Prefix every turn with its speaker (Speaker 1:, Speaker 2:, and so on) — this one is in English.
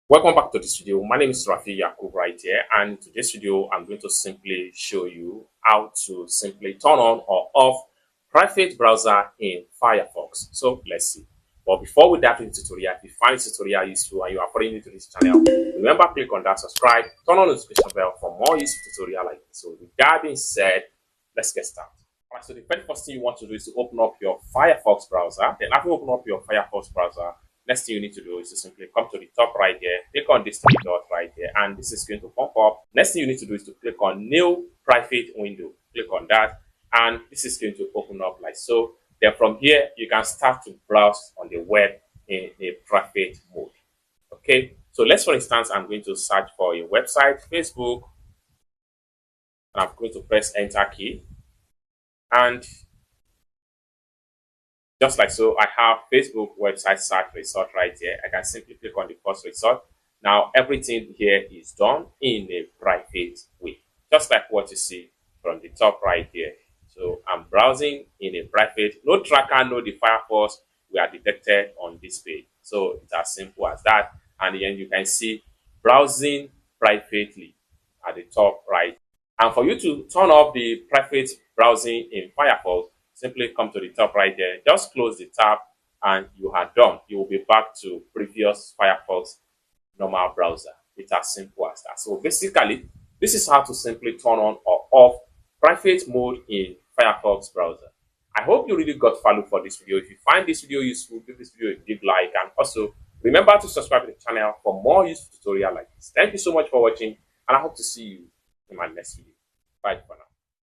Speaker 1: Welcome back to this video. My name is Rafi Yakub right here, and in today's video I'm going to simply show you how to simply turn on or off private browser in Firefox. So let's see. But before we dive into the tutorial, if you find this tutorial useful and you are following me to this channel, remember click on that subscribe, turn on the notification bell for more useful tutorial like this. So with that being said, let's get started. Alright, so the very first thing you want to do is to open up your Firefox browser. Then after you open up your Firefox browser, next thing you need to do is to simply come to the top right here, click on this three dot right here, and this is going to pop up. Next thing you need to do is to click on new private window. Click on that, and this is going to open up like so. Then from here, you can start to browse on the web in a private mode. Okay, so let's, for instance, I'm going to search for a website, Facebook, and I'm going to press enter key. And just like so, I have Facebook website search result right here. I can simply click on the first result. Now, everything here is done in a private way, just like what you see from the top right here. So I'm browsing in a private, no tracker, no Firefox we are detected on this page. So it's as simple as that. And then you can see browsing privately at the top right. And for you to turn off the private browsing in Firefox, simply come to the top right there, just close the tab, and you are done. You will be back to previous Firefox normal browser. It's as simple as that. So basically, this is how to simply turn on or off private mode in Firefox browser. I hope you really got value for this video. If you find this video useful, give this video a big like, and also remember to subscribe to the channel for more useful tutorial like this. Thank you so much for watching, and I hope to see you in my next video. Bye for now.